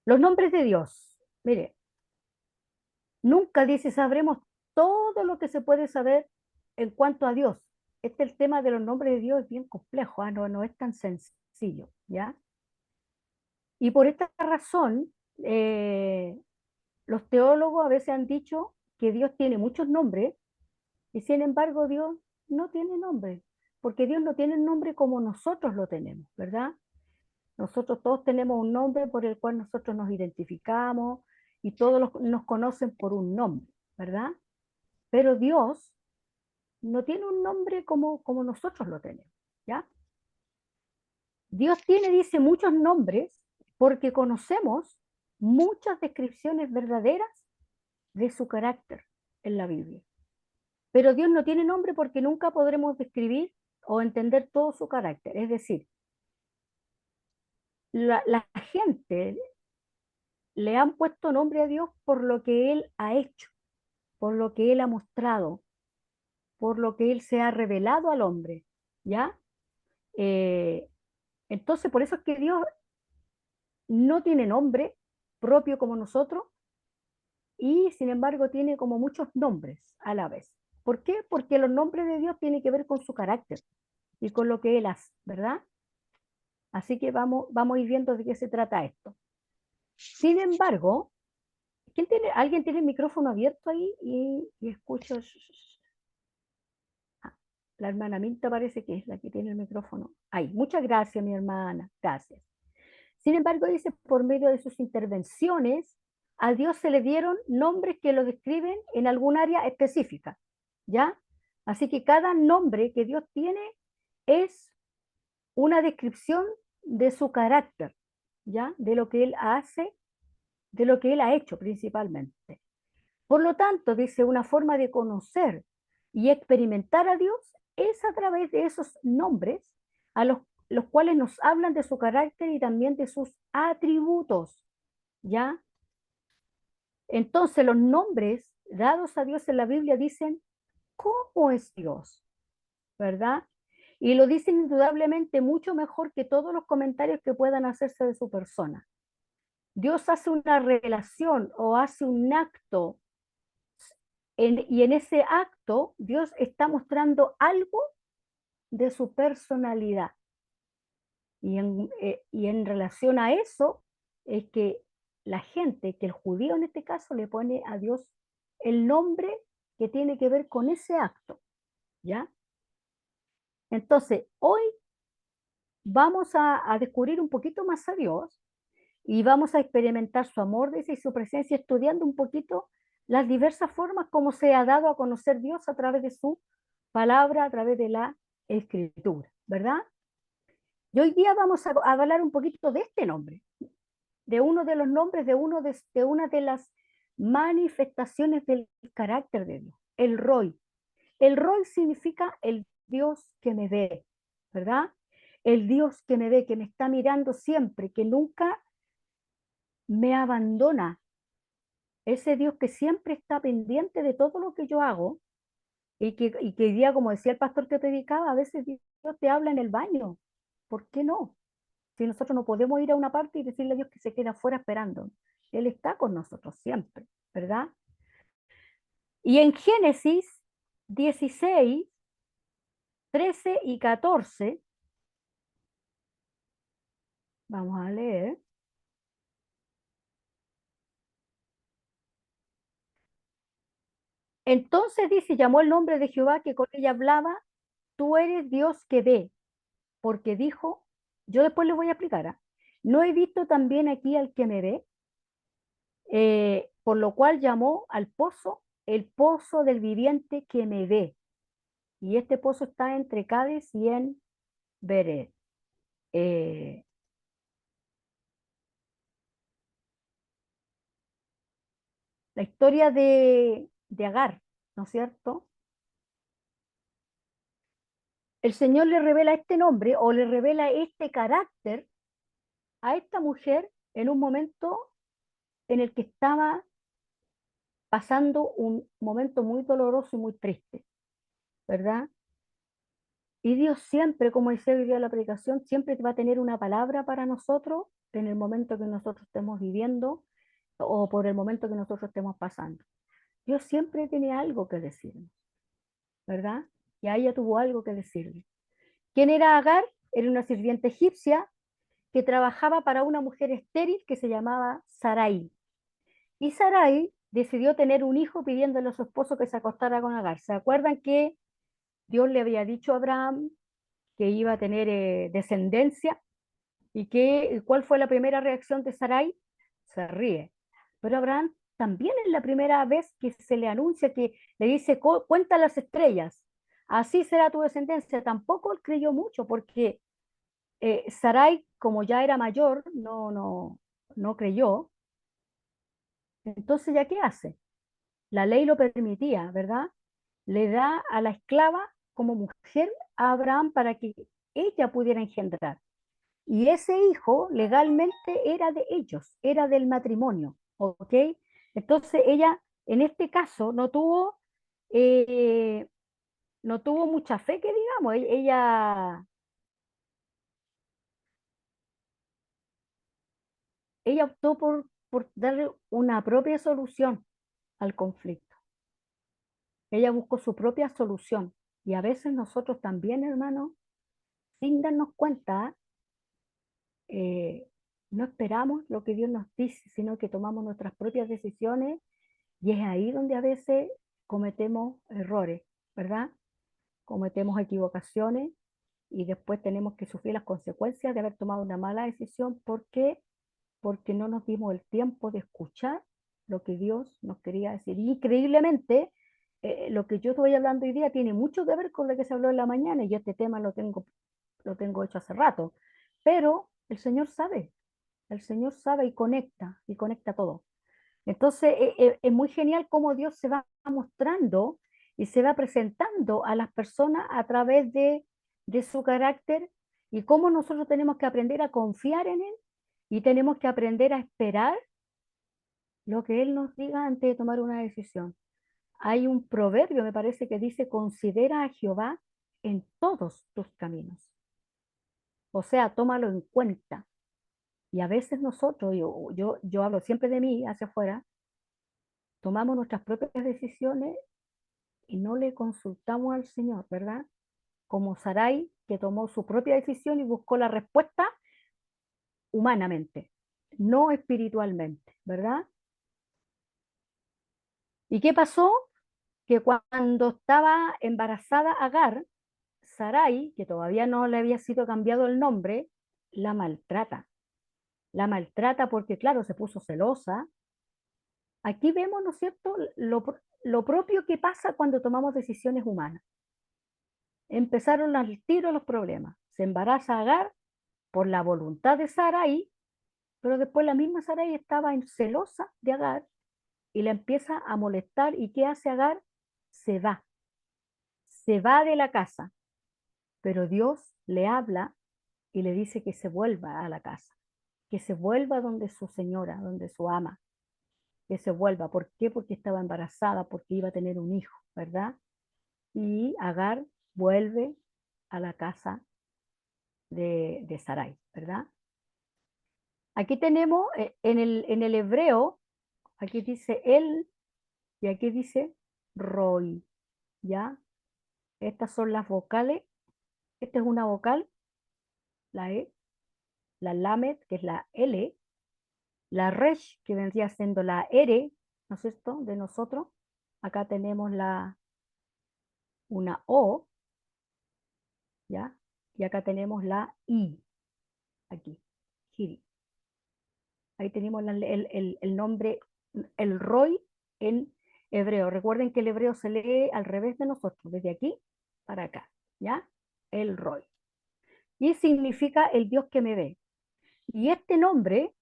Los nombres de Dios. Mire, nunca dice sabremos todo lo que se puede saber en cuanto a Dios. El tema de los nombres de Dios es bien complejo, ¿ah? No es tan sencillo, ¿ya? Y por esta razón, los teólogos a veces han dicho que Dios tiene muchos nombres y sin embargo Dios no tiene nombre, porque Dios no tiene nombre como nosotros lo tenemos, ¿verdad? Nosotros todos tenemos un nombre por el cual nosotros nos identificamos y todos nos conocen por un nombre, ¿verdad? Pero Dios no tiene un nombre como nosotros lo tenemos, ¿ya? Dios tiene, dice, muchos nombres porque conocemos muchas descripciones verdaderas de su carácter en la Biblia. Pero Dios no tiene nombre porque nunca podremos describir o entender todo su carácter. Es decir, la gente le han puesto nombre a Dios por lo que Él ha hecho, por lo que Él ha mostrado, por lo que Él se ha revelado al hombre, ¿ya? Eh, entonces, por eso es que Dios no tiene nombre propio como nosotros y sin embargo tiene como muchos nombres a la vez. ¿Por qué? Porque los nombres de Dios tienen que ver con su carácter y con lo que Él hace, ¿verdad? Así que vamos a ir viendo de qué se trata esto. Sin embargo, ¿alguien tiene el micrófono abierto ahí y escucho? Ah, la hermana Minta parece que es la que tiene el micrófono. Ahí, muchas gracias, mi hermana, gracias. Sin embargo, dice, por medio de sus intervenciones, a Dios se le dieron nombres que lo describen en algún área específica, ¿ya? Así que cada nombre que Dios tiene es una descripción de su carácter, ¿ya? De lo que Él hace, de lo que Él ha hecho principalmente. Por lo tanto, dice, una forma de conocer y experimentar a Dios es a través de esos nombres a los cuales nos hablan de su carácter y también de sus atributos, ¿ya? Entonces, los nombres dados a Dios en la Biblia dicen cómo es Dios, ¿verdad? Y lo dicen indudablemente mucho mejor que todos los comentarios que puedan hacerse de su persona. Dios hace una revelación o hace un acto y en ese acto Dios está mostrando algo de su personalidad. Y en relación a eso es que la gente, que el judío en este caso, le pone a Dios el nombre que tiene que ver con ese acto, ¿ya? Entonces, hoy vamos a descubrir un poquito más a Dios y vamos a experimentar su amor, dice, y su presencia, estudiando un poquito las diversas formas como se ha dado a conocer Dios a través de su palabra, a través de la escritura, ¿verdad? Y hoy día vamos a hablar un poquito de este nombre, de uno de los nombres, de una de las manifestaciones del carácter de Dios, el Roy. El Roy significa el Dios que me ve, ¿verdad? El Dios que me ve, que me está mirando siempre, que nunca me abandona. Ese Dios que siempre está pendiente de todo lo que yo hago y que hoy día, como decía el pastor que predicaba, a veces Dios te habla en el baño. ¿Por qué no? Si nosotros no podemos ir a una parte y decirle a Dios que se quede afuera esperando. Él está con nosotros siempre, ¿verdad? Y en Génesis 16, 13 y 14, vamos a leer. Entonces dice, llamó el nombre de Jehová que con ella hablaba, tú eres Dios que ve, porque dijo, yo después le voy a explicar, ¿ah? ¿No he visto también aquí al que me ve? Por lo cual llamó al pozo el pozo del viviente que me ve. Y este pozo está entre Cádiz y en Bered. Eh, la historia de Agar, ¿no es cierto? El Señor le revela este nombre o le revela este carácter a esta mujer en un momento en el que estaba pasando un momento muy doloroso y muy triste, ¿verdad? Y Dios siempre, como dice hoy día la predicación, siempre va a tener una palabra para nosotros en el momento que nosotros estemos viviendo o por el momento que nosotros estemos pasando. Dios siempre tiene algo que decirnos, ¿verdad? Y a ella tuvo algo que decirle. ¿Quién era Agar? Era una sirviente egipcia que trabajaba para una mujer estéril que se llamaba Sarai. Y Sarai decidió tener un hijo pidiéndole a su esposo que se acostara con Agar. ¿Se acuerdan que Dios le había dicho a Abraham que iba a tener descendencia? ¿Y cuál fue la primera reacción de Sarai? Se ríe. Pero Abraham también es la primera vez que se le anuncia, que le dice, cuenta las estrellas, así será tu descendencia. Tampoco él creyó mucho porque Sarai, como ya era mayor, no creyó. Entonces, ¿ya qué hace? La ley lo permitía, ¿verdad? Le da a la esclava como mujer a Abraham para que ella pudiera engendrar. Y ese hijo legalmente era de ellos, era del matrimonio, ¿ok? Entonces ella, en este caso, eh, no tuvo mucha fe, que digamos, ella optó por darle una propia solución al conflicto. Ella buscó su propia solución. Y a veces nosotros también, hermano, sin darnos cuenta, eh, no esperamos lo que Dios nos dice, sino que tomamos nuestras propias decisiones. Y es ahí donde a veces cometemos errores, ¿verdad? Cometemos equivocaciones y después tenemos que sufrir las consecuencias de haber tomado una mala decisión. ¿Por qué? Porque no nos dimos el tiempo de escuchar lo que Dios nos quería decir. Y increíblemente, lo que yo estoy hablando hoy día tiene mucho que ver con lo que se habló en la mañana y yo este tema lo tengo hecho hace rato. Pero el Señor sabe y conecta todo. Entonces, es muy genial cómo Dios se va mostrando y se va presentando a las personas a través de su carácter y cómo nosotros tenemos que aprender a confiar en Él y tenemos que aprender a esperar lo que Él nos diga antes de tomar una decisión. Hay un proverbio, me parece, que dice, considera a Jehová en todos tus caminos. O sea, tómalo en cuenta. Y a veces nosotros, yo hablo siempre de mí hacia afuera, tomamos nuestras propias decisiones y no le consultamos al Señor, ¿verdad? Como Sarai, que tomó su propia decisión y buscó la respuesta humanamente, no espiritualmente, ¿verdad? ¿Y qué pasó? Que cuando estaba embarazada Agar, Sarai, que todavía no le había sido cambiado el nombre, la maltrata. La maltrata porque, claro, se puso celosa. Aquí vemos, ¿no es cierto?, lo propio que pasa cuando tomamos decisiones humanas. Empezaron al tiro los problemas. Se embaraza Agar por la voluntad de Sarai, pero después la misma Sarai estaba celosa de Agar y la empieza a molestar. ¿Y qué hace Agar? Se va, se va de la casa, pero Dios le habla y le dice que se vuelva a la casa, que se vuelva donde su señora, donde su ama, que se vuelva. ¿Por qué? Porque estaba embarazada, porque iba a tener un hijo, ¿verdad? Y Agar vuelve a la casa de Sarai, ¿verdad? Aquí tenemos en el hebreo, aquí dice él y aquí dice Roy, ¿ya? Estas son las vocales. Esta es una vocal, la E, la Lamed, que es la L, la Resh, que vendría siendo la R, ¿no es cierto?, de nosotros. Acá tenemos una O, ¿ya? Y acá tenemos la I, aquí, Giri. Ahí tenemos el nombre, el Roy en hebreo. Recuerden que el hebreo se lee al revés de nosotros, desde aquí para acá, ¿ya? El Roy. Y significa el Dios que me ve. Y este nombre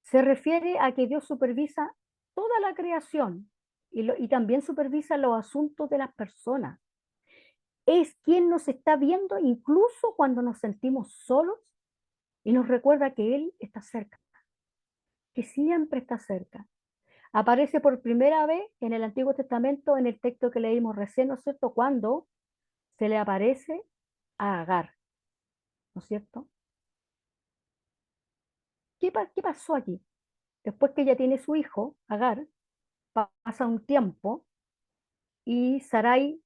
se refiere a que Dios supervisa toda la creación y también supervisa los asuntos de las personas. Es quien nos está viendo incluso cuando nos sentimos solos y nos recuerda que Él está cerca, que siempre está cerca. Aparece por primera vez en el Antiguo Testamento, en el texto que leímos recién, ¿no es cierto?, cuando se le aparece a Agar, ¿no es cierto? ¿Qué pasó aquí? Después que ella tiene su hijo, Agar, pasa un tiempo y Sarai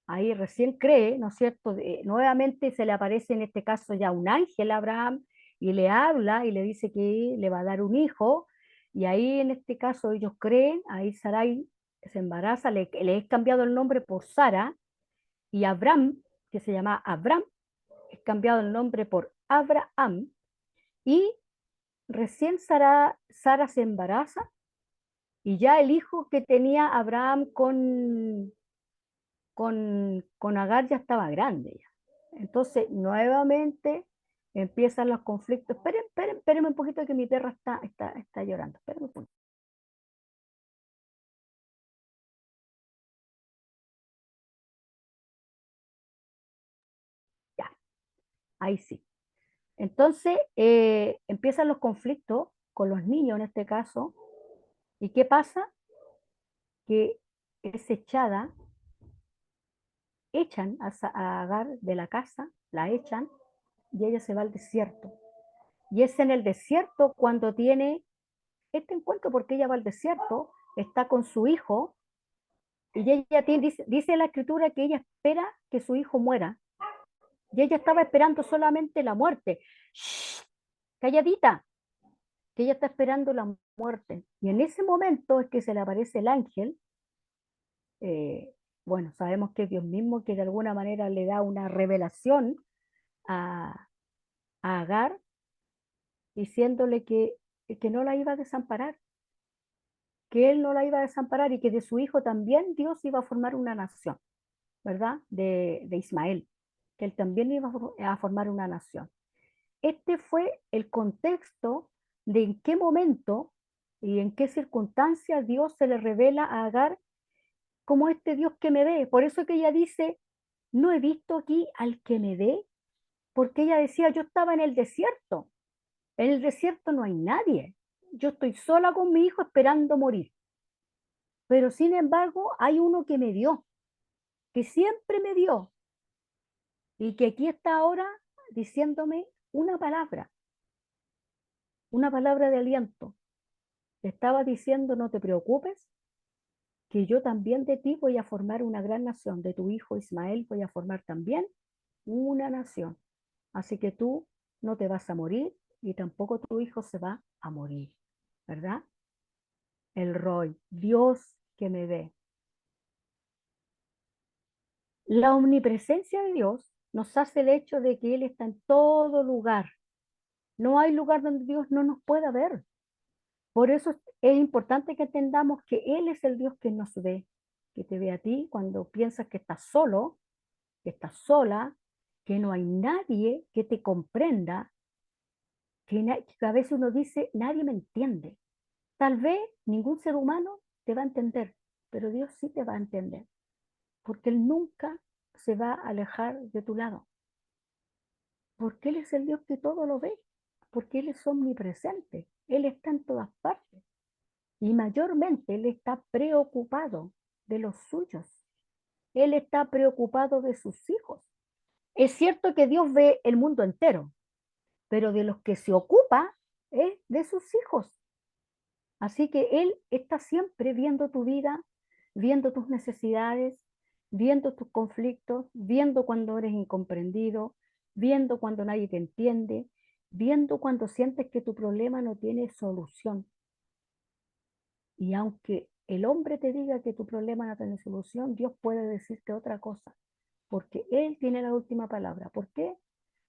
ahí recién cree, ¿no es cierto? Nuevamente se le aparece en este caso ya un ángel a Abraham y le habla y le dice que le va a dar un hijo. Y ahí en este caso ellos creen, ahí Sarai se embaraza, le es cambiado el nombre por Sara y Abraham, que se llama Abraham, es cambiado el nombre por Abraham y recién Sara se embaraza y ya el hijo que tenía Abraham con Agar ya estaba grande ya. Entonces, nuevamente empiezan los conflictos. Espérenme un poquito que mi perra está llorando. Espérenme un poquito. Ya, ahí sí. Entonces, empiezan los conflictos con los niños en este caso. ¿Y qué pasa? Que es echada, echan a Agar de la casa, la echan y ella se va al desierto. Y es en el desierto cuando tiene este encuentro, porque ella va al desierto, está con su hijo, y ella dice la escritura que ella espera que su hijo muera, y ella estaba esperando solamente la muerte. ¡Shh! Calladita, que ella está esperando la muerte. Y en ese momento es que se le aparece el ángel, eh, bueno, sabemos que es Dios mismo que de alguna manera le da una revelación a Agar, diciéndole que no la iba a desamparar, que él no la iba a desamparar y que de su hijo también Dios iba a formar una nación, ¿verdad? De Ismael, que él también iba a formar una nación. Este fue el contexto de en qué momento y en qué circunstancias Dios se le revela a Agar como este Dios que me ve. Por eso que ella dice, no he visto aquí al que me ve, porque ella decía, yo estaba en el desierto. En el desierto no hay nadie. Yo estoy sola con mi hijo esperando morir. Pero sin embargo, hay uno que me dio, que siempre me dio, y que aquí está ahora diciéndome una palabra de aliento. Le estaba diciendo, no te preocupes, que yo también de ti voy a formar una gran nación, de tu hijo Ismael voy a formar también una nación. Así que tú no te vas a morir y tampoco tu hijo se va a morir, ¿verdad? El Roy, Dios que me ve. La omnipresencia de Dios nos hace el hecho de que Él está en todo lugar. No hay lugar donde Dios no nos pueda ver. Por eso es importante que entendamos que Él es el Dios que nos ve, que te ve a ti cuando piensas que estás solo, que estás sola, que no hay nadie que te comprenda, que a veces uno dice, nadie me entiende. Tal vez ningún ser humano te va a entender, pero Dios sí te va a entender, porque Él nunca se va a alejar de tu lado, porque Él es el Dios que todo lo ve, porque Él es omnipresente, Él está en todas partes. Y mayormente Él está preocupado de los suyos. Él está preocupado de sus hijos. Es cierto que Dios ve el mundo entero, pero de los que se ocupa es de sus hijos. Así que Él está siempre viendo tu vida, viendo tus necesidades, viendo tus conflictos, viendo cuando eres incomprendido, viendo cuando nadie te entiende, viendo cuando sientes que tu problema no tiene solución. Y aunque el hombre te diga que tu problema no tiene solución, Dios puede decirte otra cosa, porque Él tiene la última palabra. ¿Por qué?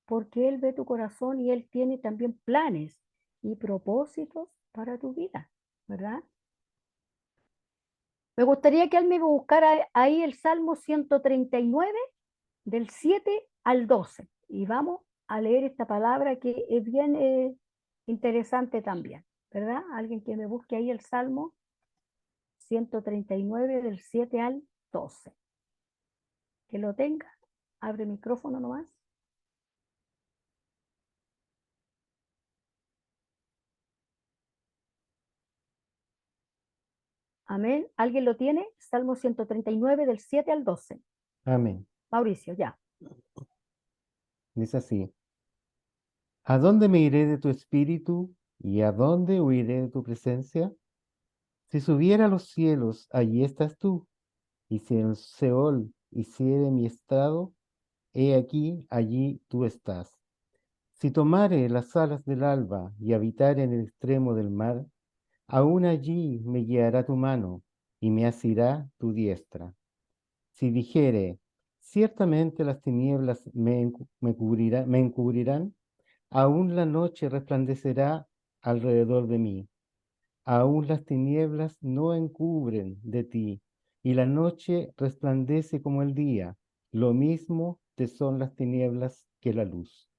Porque Él ve tu corazón y Él tiene también planes y propósitos para tu vida, ¿verdad? Me gustaría que Él me buscara ahí el Salmo 139 del 7 al 12 y vamos a leer esta palabra que es bien interesante también, ¿verdad? Alguien que me busque ahí el Salmo 139 del 7 al 12. Que lo tenga. Abre el micrófono nomás. Amén. ¿Alguien lo tiene? Salmo 139 del 7 al 12. Amén. Mauricio, ya. Dice así: ¿A dónde me iré de tu espíritu? ¿Y a dónde huiré de tu presencia? Si subiera a los cielos, allí estás tú. Y si en Seol hiciere mi estrado, he aquí, allí tú estás. Si tomare las alas del alba y habitare en el extremo del mar, aún allí me guiará tu mano y me asirá tu diestra. Si dijere, ciertamente las tinieblas me encubrirán, aún la noche resplandecerá alrededor de mí. Aún las tinieblas no encubren de ti, y la noche resplandece como el día. Lo mismo te son las tinieblas que la luz.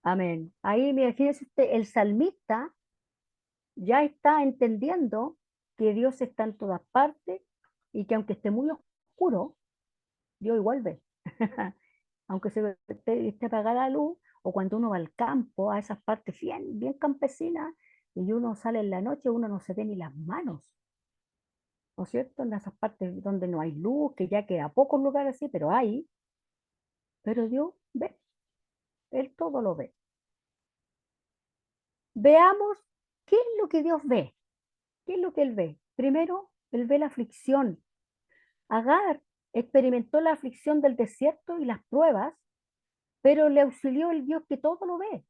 Amén. Ahí, mira, fíjese usted, el salmista ya está entendiendo que Dios está en todas partes y que aunque esté muy oscuro, Dios igual ve. Aunque esté apagada la luz, o cuando uno va al campo, a esas partes bien, bien campesinas, y uno sale en la noche, uno no se ve ni las manos, ¿no es cierto? En esas partes donde no hay luz, que ya queda pocos lugares así, pero hay, pero Dios ve, Él todo lo ve. Veamos qué es lo que Dios ve, qué es lo que Él ve. Primero, Él ve la aflicción. Agar experimentó la aflicción del desierto y las pruebas, pero le auxilió el Dios que todo lo ve.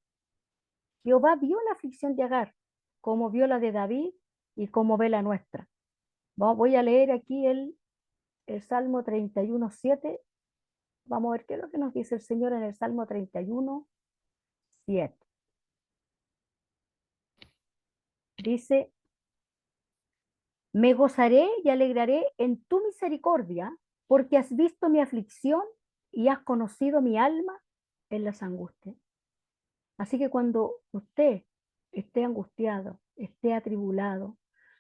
Jehová vio la aflicción de Agar, como vio la de David y como ve la nuestra. Voy a leer aquí el Salmo 31:7. Vamos a ver qué es lo que nos dice el Señor en el Salmo 31:7. Dice, me gozaré y alegraré en tu misericordia, porque has visto mi aflicción y has conocido mi alma en las angustias. Así que cuando usted esté angustiado, esté atribulado,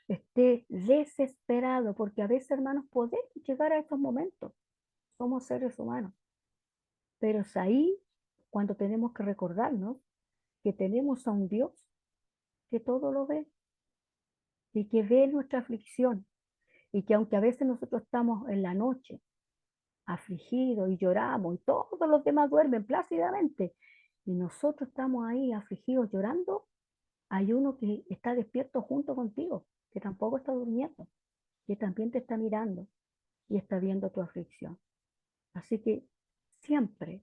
esté desesperado, porque a veces, hermanos, podemos llegar a estos momentos, somos seres humanos, pero es ahí cuando tenemos que recordarnos que tenemos a un Dios que todo lo ve y que ve nuestra aflicción y que aunque a veces nosotros estamos en la noche afligidos y lloramos y todos los demás duermen plácidamente y nosotros estamos ahí afligidos llorando, hay uno que está despierto junto contigo, que tampoco está durmiendo, que también te está mirando y está viendo tu aflicción. Así que siempre,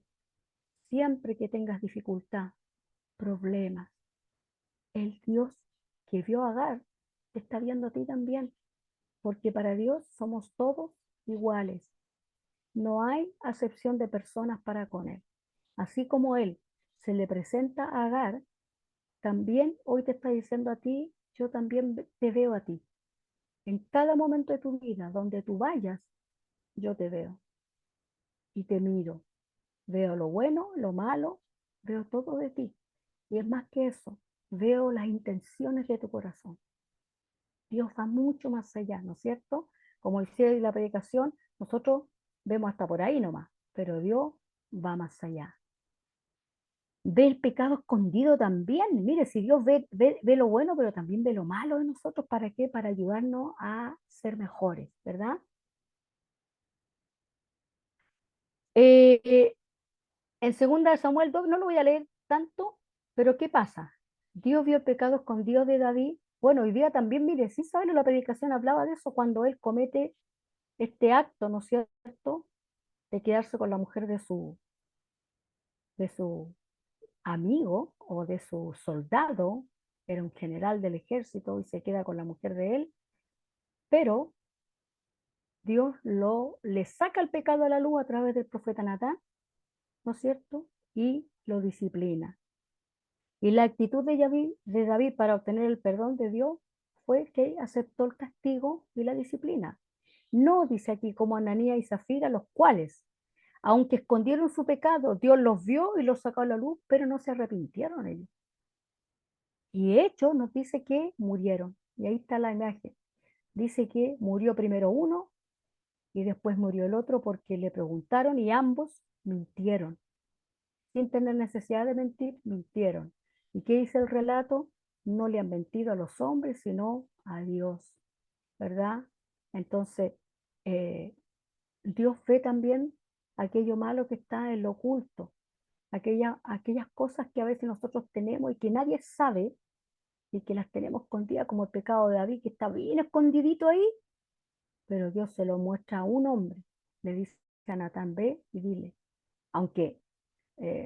siempre que tengas dificultad, problemas, el Dios que vio a Agar te está viendo a ti también, porque para Dios somos todos iguales. No hay acepción de personas para con Él. Así como Él se le presenta a Agar, también hoy te está diciendo a ti, yo también te veo a ti. En cada momento de tu vida, donde tú vayas, yo te veo y te miro. Veo lo bueno, lo malo, veo todo de ti. Y es más que eso, veo las intenciones de tu corazón. Dios va mucho más allá, ¿no es cierto? Como decía en la predicación, nosotros vemos hasta por ahí nomás, pero Dios va más allá. Ve el pecado escondido también. Mire, si Dios ve lo bueno, pero también ve lo malo de nosotros, ¿para qué? Para ayudarnos a ser mejores, ¿verdad? Eh, en segunda de Samuel 2 no lo voy a leer tanto, pero ¿qué pasa? Dios vio el pecado escondido de David. Bueno, hoy día también, mire, sí sabe, la predicación hablaba de eso cuando él comete este acto, ¿no es cierto?, de quedarse con la mujer de su amigo o de su soldado, era un general del ejército y se queda con la mujer de él, pero Dios le saca el pecado a la luz a través del profeta Natán, ¿no es cierto? Y lo disciplina. Y la actitud de David para obtener el perdón de Dios fue que aceptó el castigo y la disciplina. No dice aquí como Ananías y Zafira, los cuales, aunque escondieron su pecado, Dios los vio y los sacó a la luz, pero no se arrepintieron ellos. Y hecho nos dice que murieron. Y ahí está la imagen. Dice que murió primero uno y después murió el otro porque le preguntaron y ambos mintieron. Sin tener necesidad de mentir, mintieron. ¿Y qué dice el relato? No le han mentido a los hombres, sino a Dios, ¿verdad? Entonces, eh, Dios ve también aquello malo que está en lo oculto, aquellas cosas que a veces nosotros tenemos y que nadie sabe, y que las tenemos escondidas como el pecado de David, que está bien escondidito ahí, pero Dios se lo muestra a un hombre. Le dice a Natán, ve y dile. Aunque,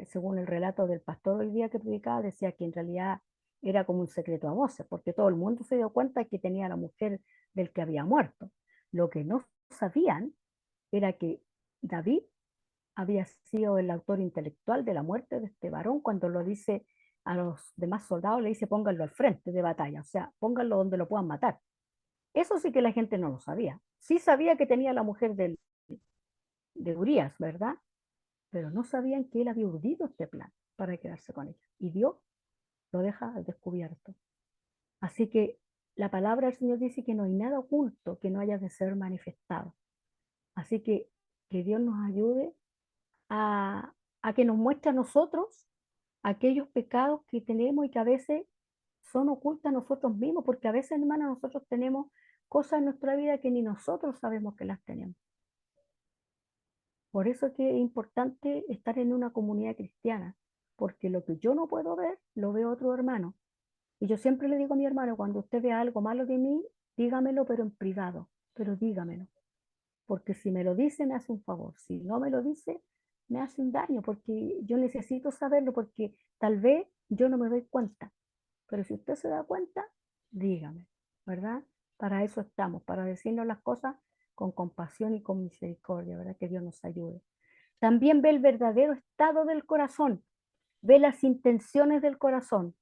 según el relato del pastor hoy día que predicaba, decía que en realidad era como un secreto a voces, porque todo el mundo se dio cuenta que tenía la mujer del que había muerto. Lo que no sabían era que David había sido el autor intelectual de la muerte de este varón cuando lo dice a los demás soldados, le dice pónganlo al frente de batalla, o sea, pónganlo donde lo puedan matar. Eso sí que la gente no lo sabía. Sí sabía que tenía la mujer de Urias, ¿verdad? Pero no sabían que él había urdido este plan para quedarse con ella. Y Dios lo deja al descubierto. Así que la palabra del Señor dice que no hay nada oculto que no haya de ser manifestado. Así que Dios nos ayude a que nos muestre a nosotros aquellos pecados que tenemos y que a veces son ocultas a nosotros mismos, porque a veces, hermanos, nosotros tenemos cosas en nuestra vida que ni nosotros sabemos que las tenemos. Por eso es que es importante estar en una comunidad cristiana, porque lo que yo no puedo ver, lo ve otro hermano. Y yo siempre le digo a mi hermano, cuando usted vea algo malo de mí, dígamelo, pero en privado, pero dígamelo. Porque si me lo dice, me hace un favor. Si no me lo dice, me hace un daño, porque yo necesito saberlo, porque tal vez yo no me doy cuenta. Pero si usted se da cuenta, dígame, ¿verdad? Para eso estamos, para decirnos las cosas con compasión y con misericordia, ¿verdad? Que Dios nos ayude. También ve el verdadero estado del corazón, ve las intenciones del corazón.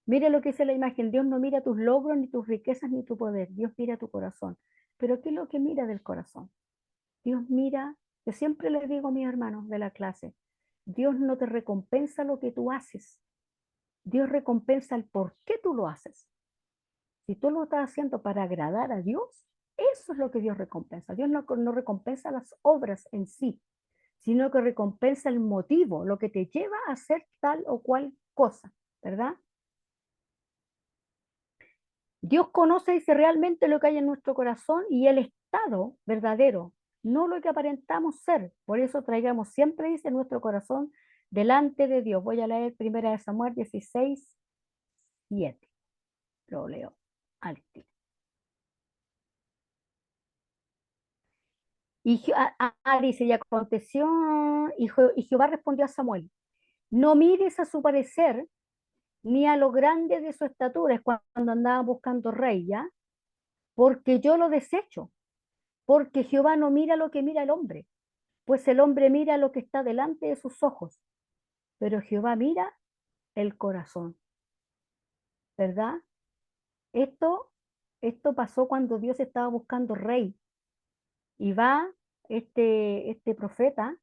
Mire lo que dice la imagen, Dios no mira tus logros, ni tus riquezas, ni tu poder, Dios mira tu corazón. Pero ¿qué es lo que mira del corazón? Dios mira, yo siempre le digo a mis hermanos de la clase, Dios no te recompensa lo que tú haces, Dios recompensa el por qué tú lo haces. Si tú lo estás haciendo para agradar a Dios, eso es lo que Dios recompensa. Dios no recompensa las obras en sí, sino que recompensa el motivo, lo que te lleva a hacer tal o cual cosa, ¿verdad? Dios conoce, dice, realmente lo que hay en nuestro corazón y el estado verdadero, no lo que aparentamos ser. Por eso traigamos siempre, dice, nuestro corazón delante de Dios. Voy a leer 1 Samuel 16, 7. Lo leo al tiro. Dice, y aconteció, y Jehová respondió a Samuel, no mires a su parecer, ni a lo grande de su estatura, es cuando andaba buscando rey, ¿ya? Porque yo lo desecho, porque Jehová no mira lo que mira el hombre, pues el hombre mira lo que está delante de sus ojos, pero Jehová mira el corazón, ¿verdad? Esto, esto pasó cuando Dios estaba buscando rey, y va este profeta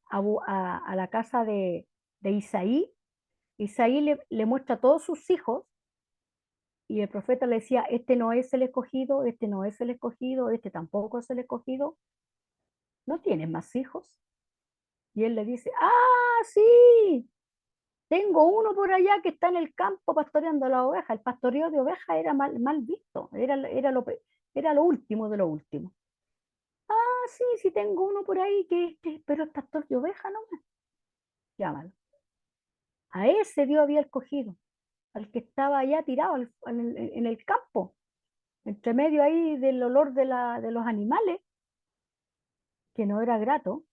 a la casa de Isaí. Isaí le muestra a todos sus hijos y el profeta le decía, este no es el escogido, este no es el escogido, este tampoco es el escogido, ¿no tienes más hijos? Y él le dice, ah, sí, tengo uno por allá que está en el campo pastoreando la oveja. El pastoreo de ovejas era mal visto, era lo último de lo último. Ah, sí, sí tengo uno por ahí pero es pastor de oveja, ¿no? Llámalo. A ese Dios había escogido, al que estaba allá tirado en el campo, entre medio ahí del olor de los animales, que no era grato,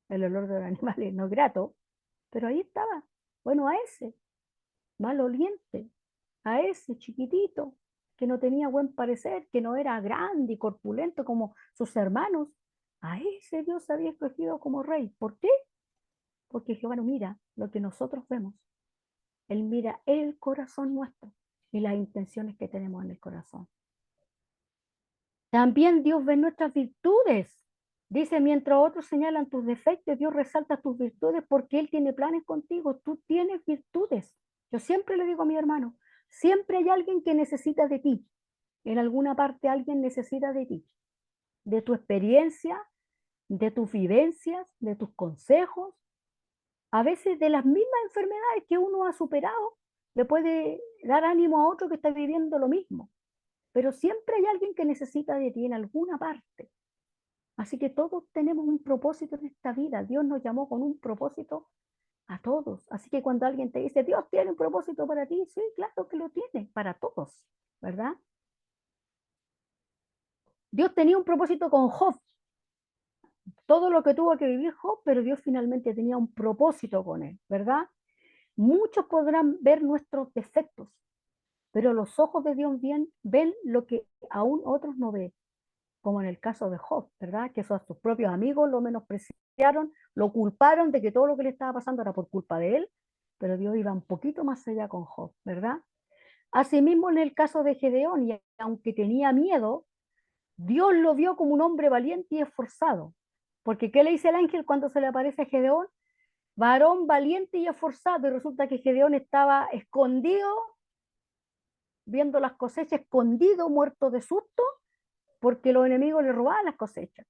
el olor de los animales no es grato, pero ahí estaba. Bueno, a ese, maloliente, a ese chiquitito, que no tenía buen parecer, que no era grande y corpulento como sus hermanos, a ese Dios había escogido como rey. ¿Por qué? Porque Jehová no mira lo que nosotros vemos, Él mira el corazón nuestro y las intenciones que tenemos en el corazón. También Dios ve nuestras virtudes. Dice, mientras otros señalan tus defectos, Dios resalta tus virtudes porque Él tiene planes contigo. Tú tienes virtudes. Yo siempre le digo a mi hermano, siempre hay alguien que necesita de ti. En alguna parte alguien necesita de ti, de tu experiencia, de tus vivencias, de tus consejos, a veces de las mismas enfermedades que uno ha superado, le puede dar ánimo a otro que está viviendo lo mismo. Pero siempre hay alguien que necesita de ti en alguna parte. Así que todos tenemos un propósito en esta vida. Dios nos llamó con un propósito a todos. Así que cuando alguien te dice, Dios tiene un propósito para ti, sí, claro que lo tiene, para todos, ¿verdad? Dios tenía un propósito con Job, todo lo que tuvo que vivir Job, pero Dios finalmente tenía un propósito con él, ¿verdad? Muchos podrán ver nuestros defectos, pero los ojos de Dios ven lo que aún otros no ven, como en el caso de Job, ¿verdad? Que sus propios amigos lo menospreciaron, lo culparon de que todo lo que le estaba pasando era por culpa de él, pero Dios iba un poquito más allá con Job, ¿verdad? Asimismo, en el caso de Gedeón, y aunque tenía miedo, Dios lo vio como un hombre valiente y esforzado. Porque ¿qué le dice el ángel cuando se le aparece a Gedeón? Varón valiente y esforzado. Y resulta que Gedeón estaba escondido, viendo las cosechas, escondido, muerto de susto, porque los enemigos le robaban las cosechas.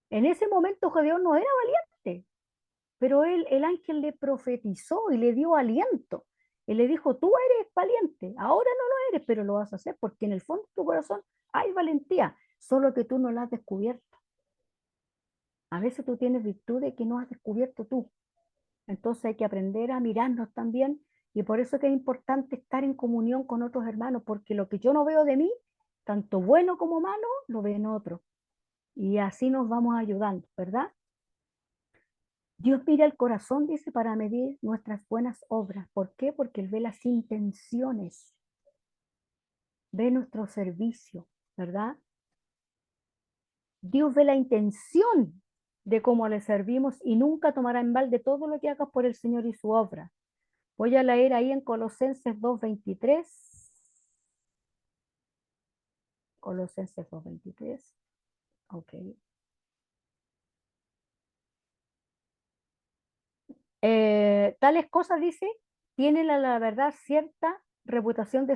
En ese momento Gedeón no era valiente, pero el ángel le profetizó y le dio aliento. Él le dijo, tú eres valiente, ahora no lo eres, pero lo vas a hacer porque en el fondo de tu corazón hay valentía, solo que tú no la has descubierto. A veces tú tienes virtudes que no has descubierto tú. Entonces hay que aprender a mirarnos también y por eso que es importante estar en comunión con otros hermanos, porque lo que yo no veo de mí, tanto bueno como malo, lo ve en otro. Y así nos vamos ayudando, ¿verdad? Dios mira el corazón, dice, para medir nuestras buenas obras. ¿Por qué? Porque Él ve las intenciones, ve nuestro servicio, ¿verdad? Dios ve la intención de cómo le servimos y nunca tomará en balde todo lo que hagas por el Señor y su obra. Voy a leer ahí en Colosenses 2:23. Colosenses 2:23. Ok. Tales cosas, dice, tienen la verdad cierta reputación de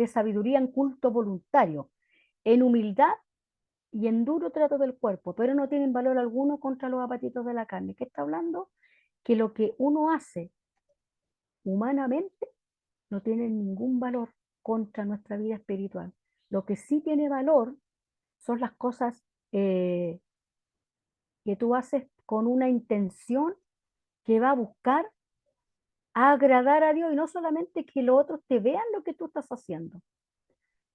sabiduría en culto voluntario, en humildad y en duro trato del cuerpo, pero no tienen valor alguno contra los apetitos de la carne. ¿Qué está hablando? Que lo que uno hace humanamente no tiene ningún valor contra nuestra vida espiritual. Lo que sí tiene valor son las cosas eh, que tú haces con una intención que va a buscar agradar a Dios y no solamente que los otros te vean lo que tú estás haciendo.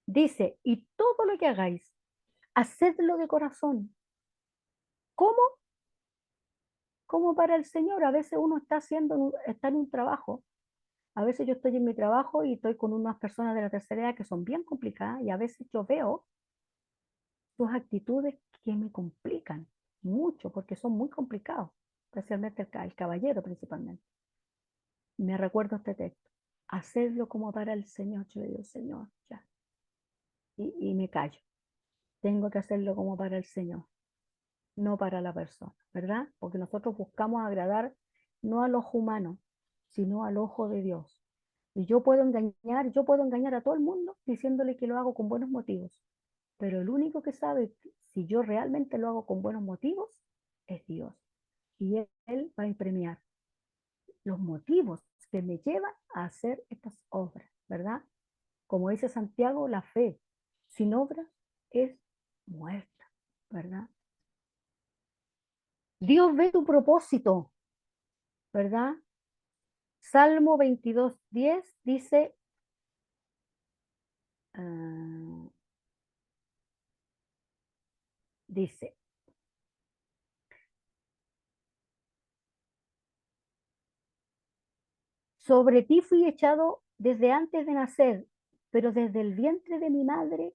Dice, y todo lo que hagáis, hacedlo de corazón. ¿Cómo? Como para el Señor. A veces uno está en un trabajo. A veces yo estoy en mi trabajo y estoy con unas personas de la tercera edad que son bien complicadas y a veces yo veo sus actitudes que me complican mucho porque son muy complicados, especialmente el caballero principalmente. Me recuerdo este texto. Hacedlo como para el Señor. Yo le digo, Señor, ya. Y me callo. Tengo que hacerlo como para el Señor, no para la persona, ¿verdad? Porque nosotros buscamos agradar no a los humanos, sino al ojo de Dios. Y yo puedo engañar a todo el mundo diciéndole que lo hago con buenos motivos, pero el único que sabe si yo realmente lo hago con buenos motivos es Dios. Y Él va a premiar los motivos que me llevan a hacer estas obras, ¿verdad? Como dice Santiago, la fe sin obras es muerta, ¿verdad? Dios ve tu propósito, ¿verdad? Salmo 22:10 dice, uh, dice, sobre ti fui echado desde antes de nacer, pero desde el vientre de mi madre,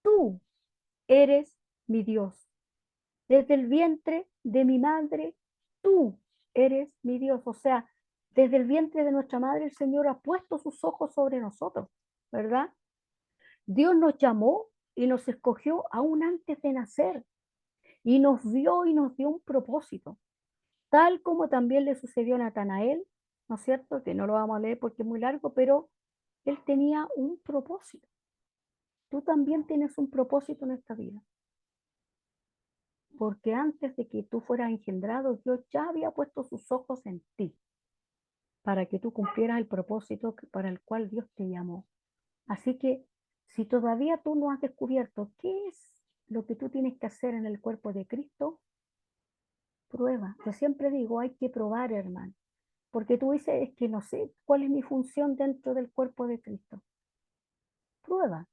tú eres mi Dios. Desde el vientre de mi madre, tú eres mi Dios. O sea, desde el vientre de nuestra madre, el Señor ha puesto sus ojos sobre nosotros, ¿verdad? Dios nos llamó y nos escogió aún antes de nacer y nos vio y nos dio un propósito, tal como también le sucedió a Natanael, ¿no es cierto? Que no lo vamos a leer porque es muy largo, pero él tenía un propósito. Tú también tienes un propósito en esta vida, porque antes de que tú fueras engendrado, Dios ya había puesto sus ojos en ti para que tú cumplieras el propósito para el cual Dios te llamó. Así que si todavía tú no has descubierto qué es lo que tú tienes que hacer en el cuerpo de Cristo, prueba. Yo siempre digo, hay que probar, hermano. porque tú dices, es que no sé cuál es mi función dentro del cuerpo de Cristo. Prueba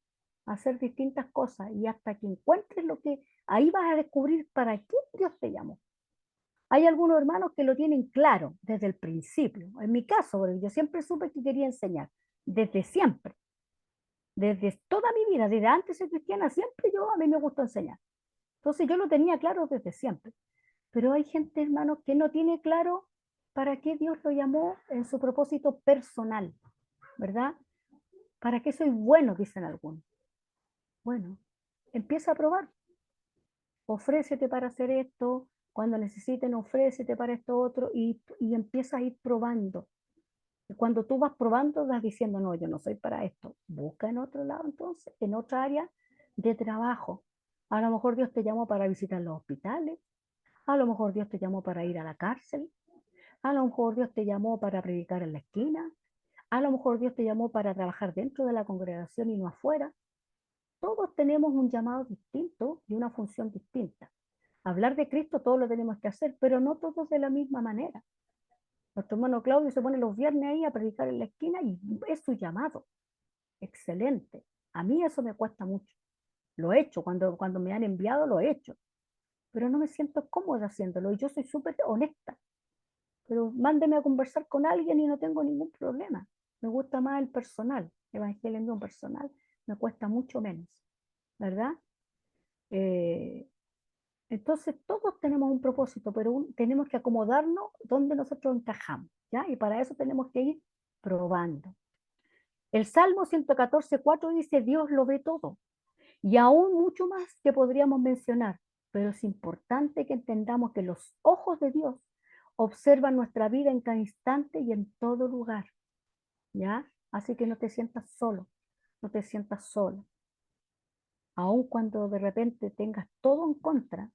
a hacer distintas cosas y hasta que encuentres lo que, ahí vas a descubrir para qué Dios te llamó. Hay algunos hermanos que lo tienen claro desde el principio. En mi caso, porque yo siempre supe que quería enseñar, desde siempre, desde toda mi vida, desde antes de ser cristiana, siempre a mí me gustó enseñar. Entonces yo lo tenía claro desde siempre. Pero hay gente, hermanos, que no tiene claro para qué Dios lo llamó en su propósito personal, ¿verdad? ¿Para qué soy bueno? Dicen algunos. Bueno, empieza a probar. Ofrécete para hacer esto, cuando necesiten, ofrécete para esto otro, y empieza a ir probando. Y cuando tú vas probando, vas diciendo, no, yo no soy para esto. Busca en otro lado entonces, en otra área de trabajo. A lo mejor Dios te llamó para visitar los hospitales, a lo mejor Dios te llamó para ir a la cárcel, a lo mejor Dios te llamó para predicar en la esquina, a lo mejor Dios te llamó para trabajar dentro de la congregación y no afuera. Todos tenemos un llamado distinto y una función distinta. Hablar de Cristo todos lo tenemos que hacer, pero no todos de la misma manera. Nuestro hermano Claudio se pone los viernes ahí a predicar en la esquina y es su llamado. Excelente. A mí eso me cuesta mucho. Lo he hecho, cuando me han enviado lo he hecho, pero no me siento cómoda haciéndolo y yo soy súper honesta. Pero mándeme a conversar con alguien y no tengo ningún problema. Me gusta más el personal, evangelio personal, me cuesta mucho menos, ¿verdad? Eh, entonces todos tenemos un propósito, pero tenemos que acomodarnos donde nosotros encajamos, ¿ya? Y para eso tenemos que ir probando. El Salmo 114:4 dice, Dios lo ve todo, y aún mucho más que podríamos mencionar, pero es importante que entendamos que los ojos de Dios observan nuestra vida en cada instante y en todo lugar, ¿ya? Así que no te sientas solo, no te sientas sola. Aun cuando de repente tengas todo en contra,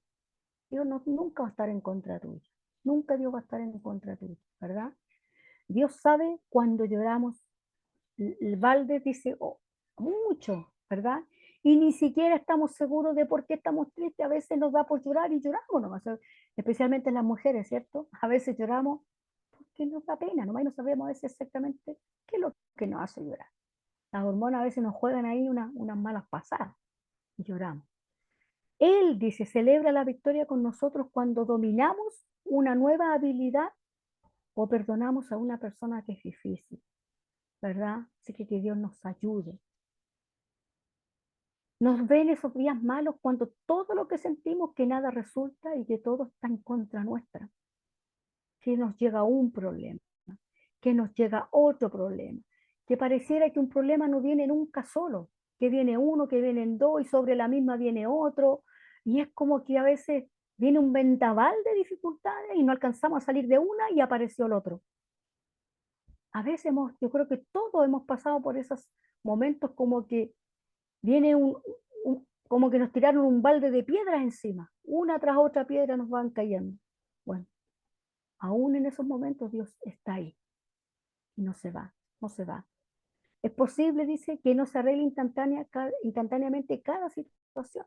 Dios nunca va a estar en contra tuyo. Nunca Dios va a estar en contra tuyo, ¿verdad? Dios sabe cuando lloramos. El balde dice, oh, mucho, ¿verdad? Y ni siquiera estamos seguros de por qué estamos tristes. A veces nos da por llorar y lloramos nomás, especialmente las mujeres, ¿cierto? A veces lloramos porque nos da pena, nomás y no sabemos a veces exactamente qué es lo que nos hace llorar. Las hormonas a veces nos juegan ahí unas malas pasadas y lloramos. Él dice, celebra la victoria con nosotros cuando dominamos una nueva habilidad o perdonamos a una persona que es difícil, ¿verdad? Así que Dios nos ayude. Nos ven esos días malos cuando todo lo que sentimos que nada resulta y que todo está en contra nuestra. Que nos llega un problema, que nos llega otro problema, que pareciera que un problema no viene nunca solo, que viene uno, que vienen dos y sobre la misma viene otro. Y es como que a veces viene un vendaval de dificultades y no alcanzamos a salir de una y apareció el otro. A veces yo creo que todos hemos pasado por esos momentos como que viene como que nos tiraron un balde de piedras encima, una tras otra piedra nos van cayendo. Bueno, aún en esos momentos Dios está ahí y no se va, no se va. Es posible, dice, que no se arregle instantáneamente cada situación,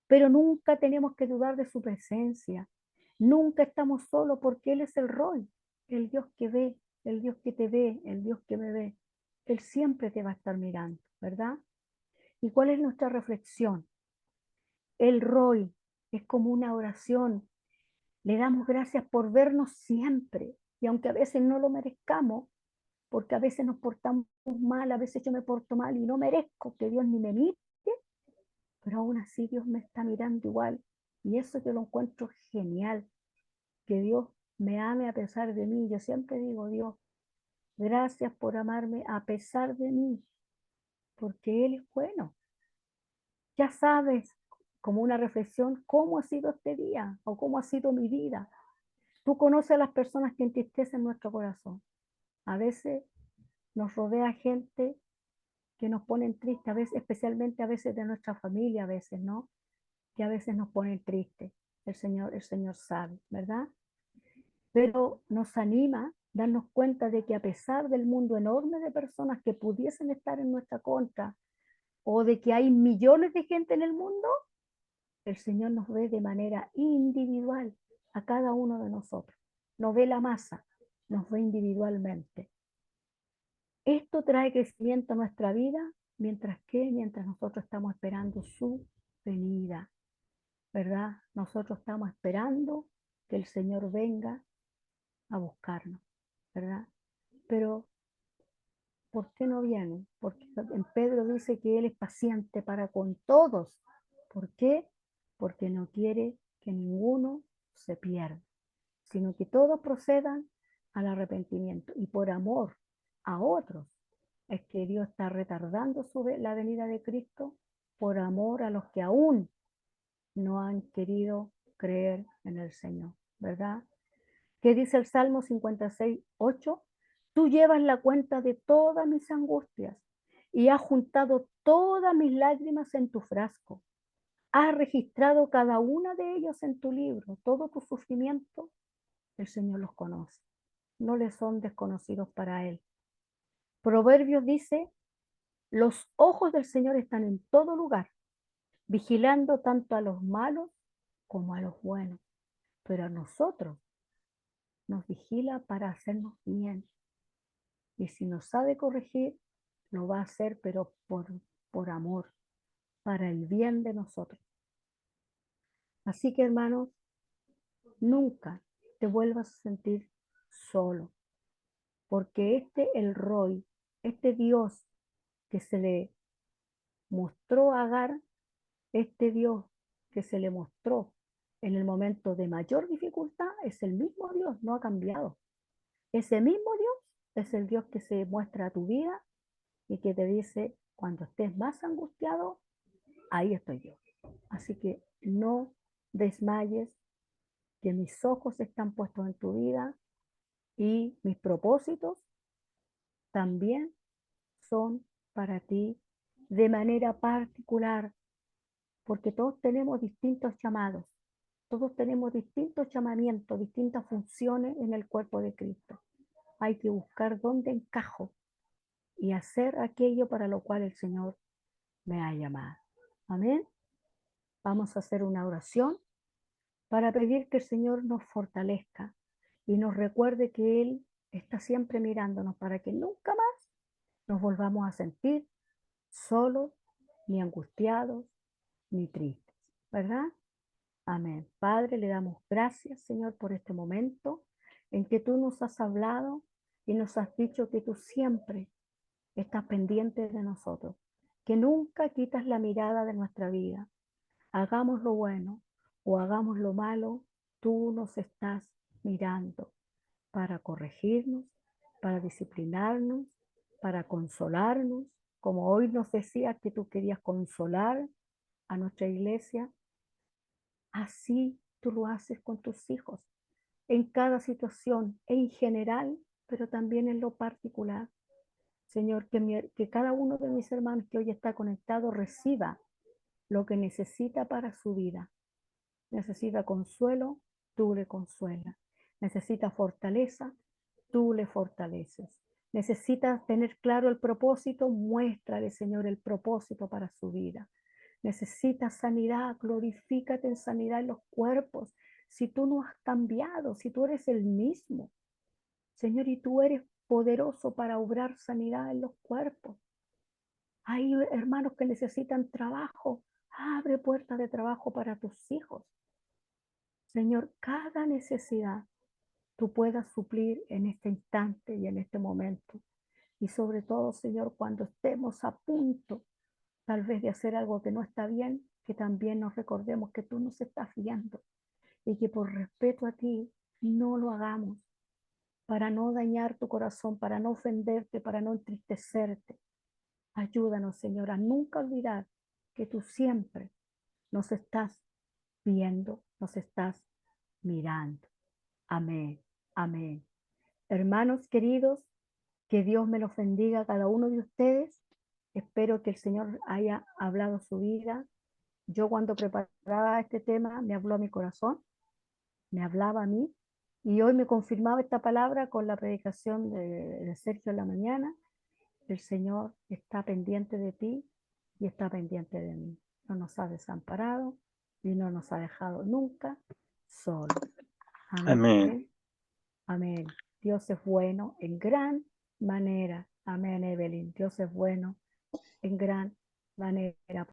pero nunca tenemos que dudar de su presencia. Nunca estamos solos porque Él es el Roy, el Dios que ve, el Dios que te ve, el Dios que me ve. Él siempre te va a estar mirando, ¿verdad? ¿Y cuál es nuestra reflexión? El Roy es como una oración. Le damos gracias por vernos siempre. Y aunque a veces no lo merezcamos, porque a veces nos portamos mal, a veces yo me porto mal y no merezco que Dios ni me mire, pero aún así Dios me está mirando igual. Y eso yo lo encuentro genial, que Dios me ame a pesar de mí. Yo siempre digo, Dios, gracias por amarme a pesar de mí, porque Él es bueno. Ya sabes, como una reflexión, cómo ha sido este día o cómo ha sido mi vida. Tú conoces a las personas que entristecen nuestro corazón. A veces nos rodea gente que nos ponen tristes, a veces, especialmente a veces de nuestra familia, a veces, ¿no? Que a veces nos ponen tristes. El Señor sabe, ¿verdad? Pero nos anima darnos cuenta de que a pesar del mundo enorme de personas que pudiesen estar en nuestra contra o de que hay millones de gente en el mundo, el Señor nos ve de manera individual a cada uno de nosotros. No ve la masa, nos ve individualmente. Esto trae crecimiento a nuestra vida, mientras nosotros estamos esperando su venida, ¿verdad? Nosotros estamos esperando que el Señor venga a buscarnos, ¿verdad? Pero, ¿por qué no viene? Porque en Pedro dice que Él es paciente para con todos. ¿Por qué? Porque no quiere que ninguno se pierda, sino que todos procedan al arrepentimiento. Y por amor a otros es que Dios está retardando la venida de Cristo, por amor a los que aún no han querido creer en el Señor, ¿verdad? ¿Qué dice el Salmo 56:8? Tú llevas la cuenta de todas mis angustias y has juntado todas mis lágrimas en tu frasco. Has registrado cada una de ellas en tu libro. Todo tu sufrimiento, el Señor los conoce. No les son desconocidos para Él. Proverbios dice, los ojos del Señor están en todo lugar, vigilando tanto a los malos como a los buenos. Pero a nosotros nos vigila para hacernos bien. Y si nos sabe corregir, lo va a hacer, pero por amor, para el bien de nosotros. Así que, hermanos, nunca te vuelvas a sentir solo, porque el Roy, este Dios que se le mostró a Agar, este Dios que se le mostró en el momento de mayor dificultad, es el mismo Dios, no ha cambiado. Ese mismo Dios es el Dios que se muestra a tu vida y que te dice, cuando estés más angustiado, ahí estoy yo. Así que no desmayes, que mis ojos están puestos en tu vida y mis propósitos también son para ti de manera particular, porque todos tenemos distintos llamados, todos tenemos distintos llamamientos, distintas funciones en el cuerpo de Cristo. Hay que buscar dónde encajo y hacer aquello para lo cual el Señor me ha llamado. Amén. Vamos a hacer una oración para pedir que el Señor nos fortalezca y nos recuerde que Él está siempre mirándonos para que nunca más nos volvamos a sentir solos, ni angustiados, ni tristes, ¿verdad? Amén. Padre, le damos gracias, Señor, por este momento en que tú nos has hablado y nos has dicho que tú siempre estás pendiente de nosotros, que nunca quitas la mirada de nuestra vida. Hagamos lo bueno o hagamos lo malo, tú nos estás mirando para corregirnos, para disciplinarnos, para consolarnos, como hoy nos decías que tú querías consolar a nuestra iglesia. Así tú lo haces con tus hijos, en cada situación, en general, pero también en lo particular. Señor, que cada uno de mis hermanos que hoy está conectado reciba lo que necesita para su vida. Necesita consuelo, tú le consuelas. Necesita fortaleza, tú le fortaleces. Necesita tener claro el propósito, muéstrale, Señor, el propósito para su vida. Necesita sanidad, glorifícate en sanidad en los cuerpos. Si tú no has cambiado, si tú eres el mismo, Señor, y tú eres poderoso para obrar sanidad en los cuerpos. Hay hermanos que necesitan trabajo. Abre puertas de trabajo para tus hijos. Señor, cada necesidad tú puedas suplir en este instante y en este momento. Y sobre todo, Señor, cuando estemos a punto tal vez de hacer algo que no está bien, que también nos recordemos que tú nos estás guiando y que por respeto a ti no lo hagamos, para no dañar tu corazón, para no ofenderte, para no entristecerte. Ayúdanos, Señor, a nunca olvidar que tú siempre nos estás viendo, nos estás mirando. Amén, amén. Hermanos queridos, que Dios me los bendiga a cada uno de ustedes. Espero que el Señor haya hablado su vida. Yo cuando preparaba este tema me habló a mi corazón, me hablaba a mí y hoy me confirmaba esta palabra con la predicación de Sergio en la mañana. El Señor está pendiente de ti y está pendiente de mí. No nos ha desamparado y no nos ha dejado nunca solos. Amén. Amén. Amén. Dios es bueno en gran manera. Amén, Evelyn. Dios es bueno en gran manera.